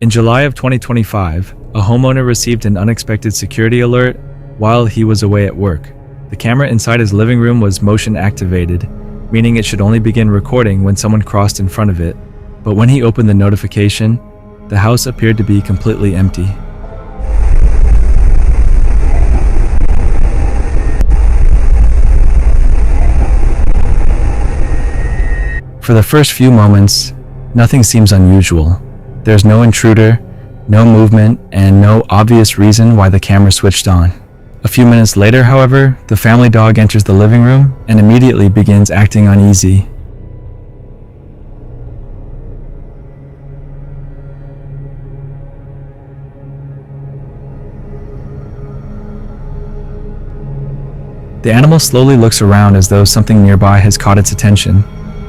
In July of 2025, a homeowner received an unexpected security alert while he was away at work. The camera inside his living room was motion activated, meaning it should only begin recording when someone crossed in front of it. But when he opened the notification, the house appeared to be completely empty. For the first few moments, nothing seems unusual. There's no intruder, no movement, and no obvious reason why the camera switched on. A few minutes later, however, the family dog enters the living room and immediately begins acting uneasy. The animal slowly looks around as though something nearby has caught its attention.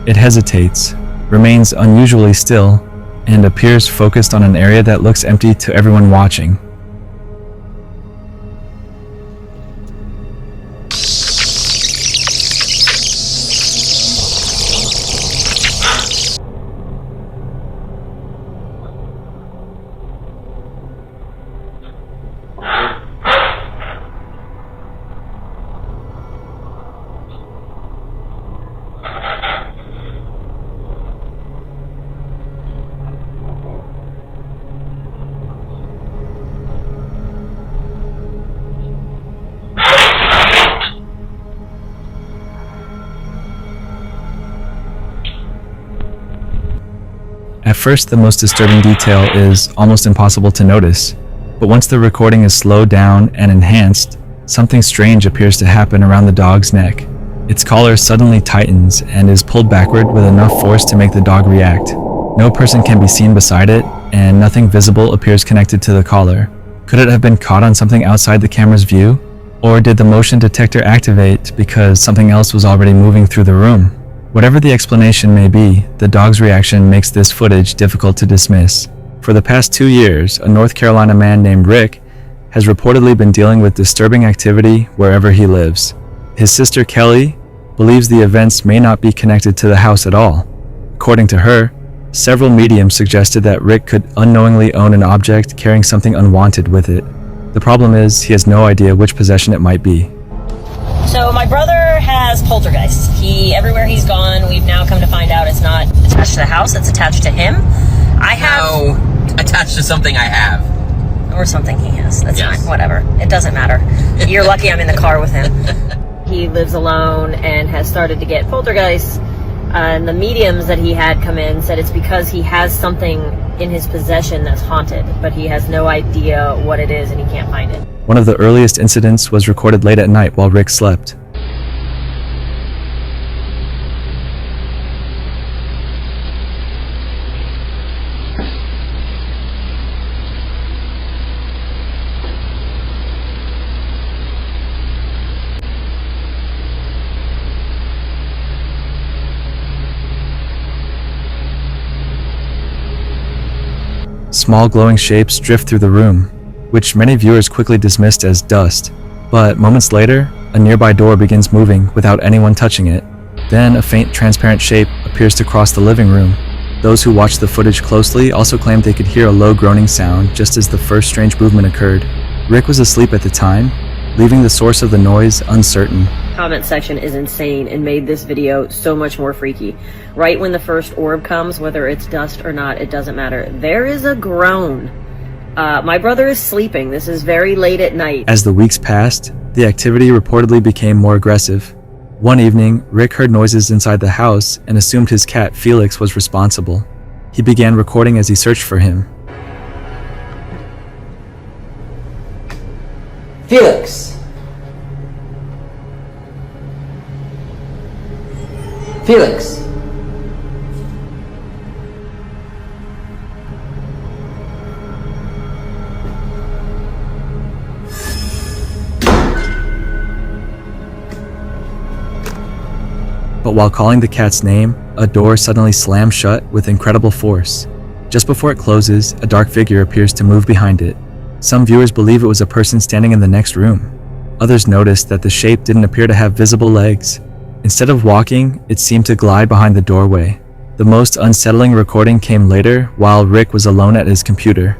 It hesitates, remains unusually still, and appears focused on an area that looks empty to everyone watching. At first, the most disturbing detail is almost impossible to notice, but once the recording is slowed down and enhanced, something strange appears to happen around the dog's neck. Its collar suddenly tightens and is pulled backward with enough force to make the dog react. No person can be seen beside it, and nothing visible appears connected to the collar. Could it have been caught on something outside the camera's view? Or did the motion detector activate because something else was already moving through the room? Whatever the explanation may be, the dog's reaction makes this footage difficult to dismiss. For the past 2 years, a North Carolina man named Rick has reportedly been dealing with disturbing activity wherever he lives. His sister Kelly believes the events may not be connected to the house at all. According to her, several mediums suggested that Rick could unknowingly own an object carrying something unwanted with it. The problem is, he has no idea which possession it might be. So my brother has poltergeists. Everywhere he's gone, we've now come to find out it's not attached to the house, it's attached to him. No, attached to something I have. Or something he has. That's fine, whatever. It doesn't matter. You're lucky I'm in the car with him. He lives alone and has started to get poltergeists. And the mediums that he had come in said it's because he has something in his possession that's haunted, but he has no idea what it is and he can't find it. One of the earliest incidents was recorded late at night while Rick slept. Small glowing shapes drift through the room, which many viewers quickly dismissed as dust. But moments later, a nearby door begins moving without anyone touching it. Then a faint transparent shape appears to cross the living room. Those who watched the footage closely also claimed they could hear a low groaning sound just as the first strange movement occurred. Rick was asleep at the time, leaving the source of the noise uncertain. Comment section is insane and made this video so much more freaky. Right when the first orb comes, whether it's dust or not, it doesn't matter. There is a groan. My brother is sleeping. This is very late at night. As the weeks passed, the activity reportedly became more aggressive. One evening, Rick heard noises inside the house and assumed his cat Felix was responsible. He began recording as he searched for him. Felix! Felix! But while calling the cat's name, a door suddenly slams shut with incredible force. Just before it closes, a dark figure appears to move behind it. Some viewers believe it was a person standing in the next room. Others noticed that the shape didn't appear to have visible legs. Instead of walking, it seemed to glide behind the doorway. The most unsettling recording came later while Rick was alone at his computer.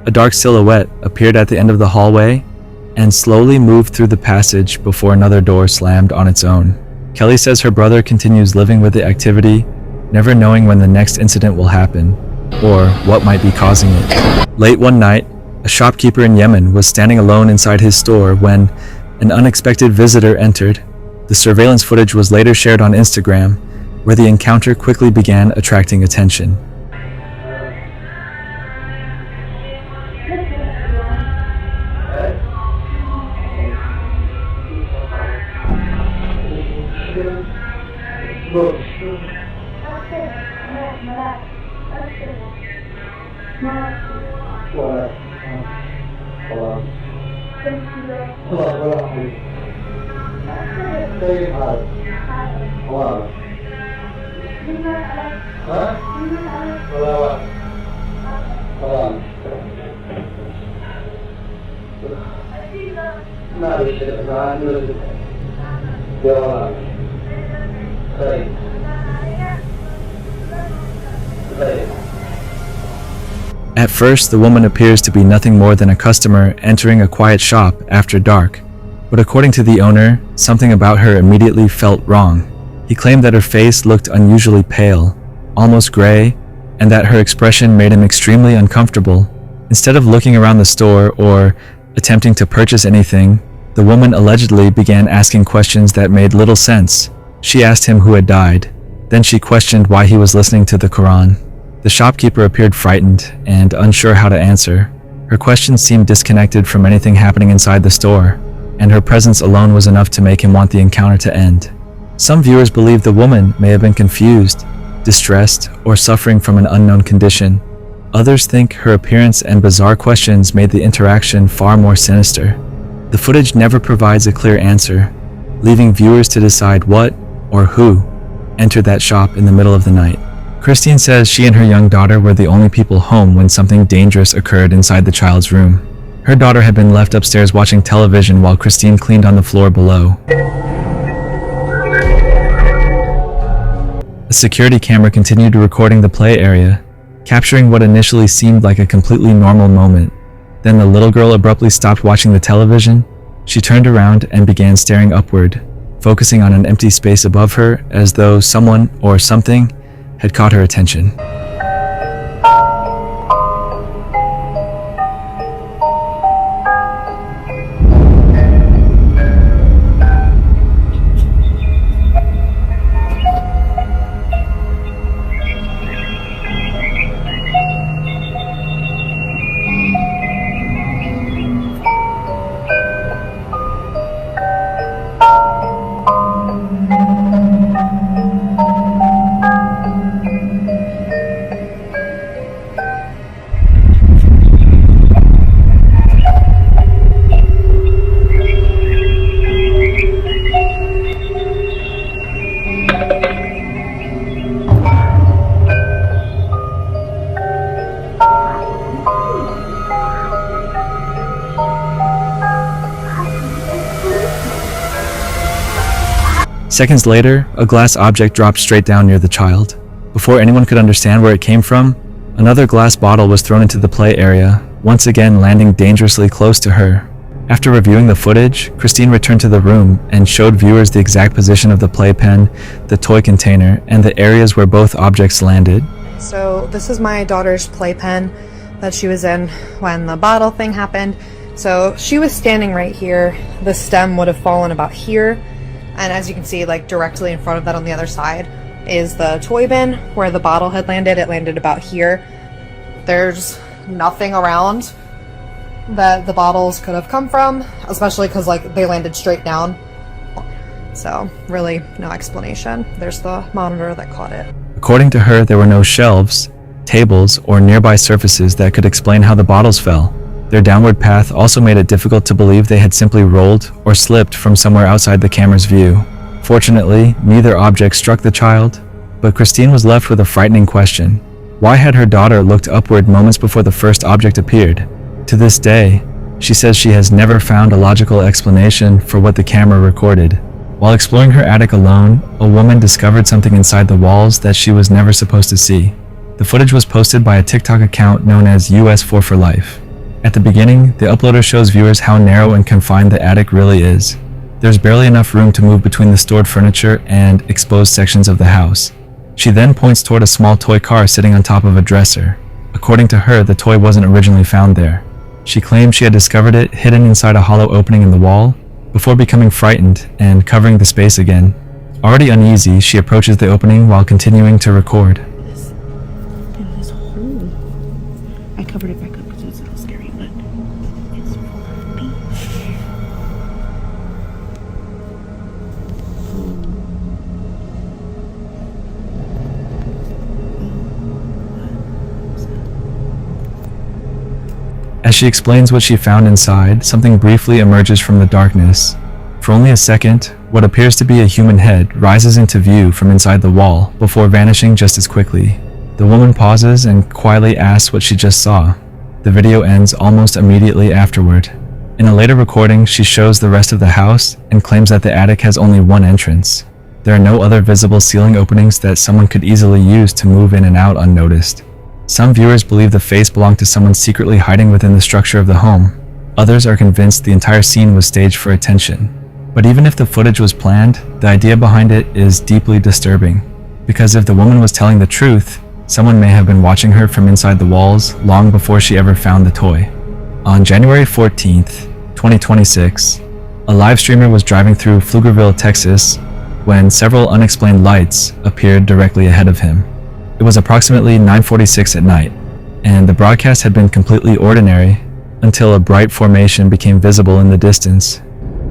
A dark silhouette appeared at the end of the hallway and slowly moved through the passage before another door slammed on its own. Kelly says her brother continues living with the activity, never knowing when the next incident will happen or what might be causing it. Late one night, a shopkeeper in Yemen was standing alone inside his store when an unexpected visitor entered. The surveillance footage was later shared on Instagram, where the encounter quickly began attracting attention. At first, the woman appears to be nothing more than a customer entering a quiet shop after dark, but according to the owner, something about her immediately felt wrong. He claimed that her face looked unusually pale, almost gray, and that her expression made him extremely uncomfortable. Instead of looking around the store or attempting to purchase anything, the woman allegedly began asking questions that made little sense. She asked him who had died. Then she questioned why he was listening to the Quran. The shopkeeper appeared frightened and unsure how to answer. Her questions seemed disconnected from anything happening inside the store, and her presence alone was enough to make him want the encounter to end. Some viewers believe the woman may have been confused, distressed, or suffering from an unknown condition. Others think her appearance and bizarre questions made the interaction far more sinister. The footage never provides a clear answer, leaving viewers to decide what or who entered that shop in the middle of the night. Christine says she and her young daughter were the only people home when something dangerous occurred inside the child's room. Her daughter had been left upstairs watching television while Christine cleaned on the floor below. A security camera continued recording the play area, capturing what initially seemed like a completely normal moment. Then the little girl abruptly stopped watching the television. She turned around and began staring upward, focusing on an empty space above her as though someone or something had caught her attention. Seconds later, a glass object dropped straight down near the child. Before anyone could understand where it came from, another glass bottle was thrown into the play area, once again landing dangerously close to her. After reviewing the footage, Christine returned to the room and showed viewers the exact position of the playpen, the toy container, and the areas where both objects landed. So this is my daughter's playpen that she was in when the bottle thing happened. So she was standing right here. The stem would have fallen about here. And as you can see, like directly in front of that on the other side is the toy bin where the bottle had landed. It landed about here. There's nothing around that the bottles could have come from, especially because like they landed straight down. So really no explanation. There's the monitor that caught it. According to her, there were no shelves, tables, or nearby surfaces that could explain how the bottles fell. Their downward path also made it difficult to believe they had simply rolled or slipped from somewhere outside the camera's view. Fortunately, neither object struck the child, but Christine was left with a frightening question. Why had her daughter looked upward moments before the first object appeared? To this day, she says she has never found a logical explanation for what the camera recorded. While exploring her attic alone, a woman discovered something inside the walls that she was never supposed to see. The footage was posted by a TikTok account known as US4 for Life. At the beginning, the uploader shows viewers how narrow and confined the attic really is. There's barely enough room to move between the stored furniture and exposed sections of the house. She then points toward a small toy car sitting on top of a dresser. According to her, the toy wasn't originally found there. She claimed she had discovered it hidden inside a hollow opening in the wall before becoming frightened and covering the space again. Already uneasy, she approaches the opening while continuing to record. This hole. I covered it back up because it was a little scary, but it's full of bees. As she explains what she found inside, something briefly emerges from the darkness. For only a second, what appears to be a human head rises into view from inside the wall before vanishing just as quickly. The woman pauses and quietly asks what she just saw. The video ends almost immediately afterward. In a later recording, she shows the rest of the house and claims that the attic has only one entrance. There are no other visible ceiling openings that someone could easily use to move in and out unnoticed. Some viewers believe the face belonged to someone secretly hiding within the structure of the home. Others are convinced the entire scene was staged for attention. But even if the footage was planned, the idea behind it is deeply disturbing. Because if the woman was telling the truth, someone may have been watching her from inside the walls long before she ever found the toy. On January 14th, 2026, a live streamer was driving through Pflugerville, Texas, when several unexplained lights appeared directly ahead of him. It was approximately 9:46 at night, and the broadcast had been completely ordinary until a bright formation became visible in the distance.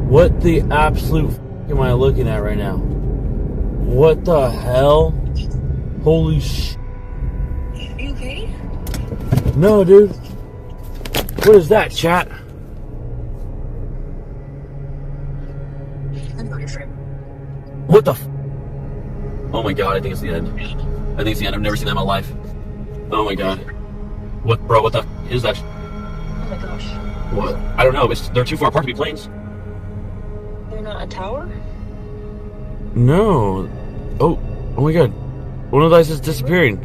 What the absolute f*** am I looking at right now? What the hell? Holy sh**. Are you okay? No, dude. What is that, chat? I'm not your friend. What the f***? Oh my god, I think it's the end. I think it's the end. I've never seen that in my life. Oh my god. What, bro, what the f*** is that? Oh my gosh. What? I don't know. They're too far apart to be planes. They're not a tower? No. Oh my god. One of the lights is disappearing.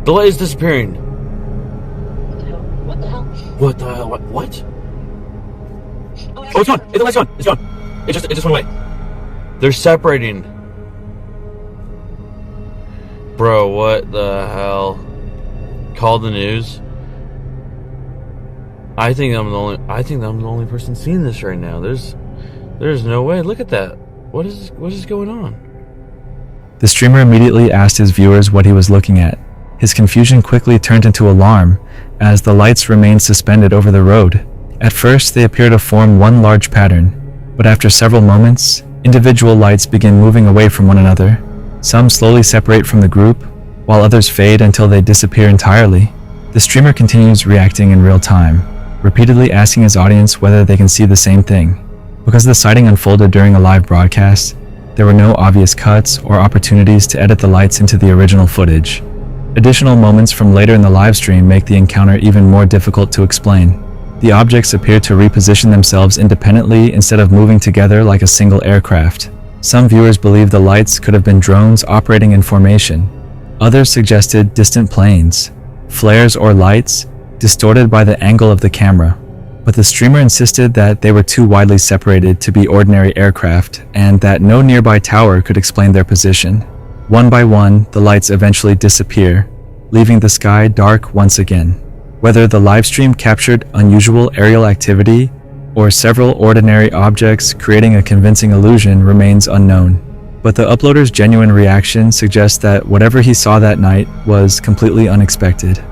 The light is disappearing. What the hell? What the hell? What? Oh, it's gone. The light's gone. It's gone. It just went away. They're separating. Bro, what the hell? Call the news. I think I'm the only person seeing this right now. There's no way. Look at that. What is going on? The streamer immediately asked his viewers what he was looking at. His confusion quickly turned into alarm as the lights remained suspended over the road. At first, they appear to form one large pattern, but after several moments, individual lights begin moving away from one another. Some slowly separate from the group, while others fade until they disappear entirely. The streamer continues reacting in real time, repeatedly asking his audience whether they can see the same thing. Because the sighting unfolded during a live broadcast, there were no obvious cuts or opportunities to edit the lights into the original footage. Additional moments from later in the live stream make the encounter even more difficult to explain. The objects appear to reposition themselves independently instead of moving together like a single aircraft. Some viewers believe the lights could have been drones operating in formation. Others suggested distant planes, flares or lights, distorted by the angle of the camera. But the streamer insisted that they were too widely separated to be ordinary aircraft and that no nearby tower could explain their position. One by one, the lights eventually disappear, leaving the sky dark once again. Whether the live stream captured unusual aerial activity or several ordinary objects creating a convincing illusion remains unknown. But the uploader's genuine reaction suggests that whatever he saw that night was completely unexpected.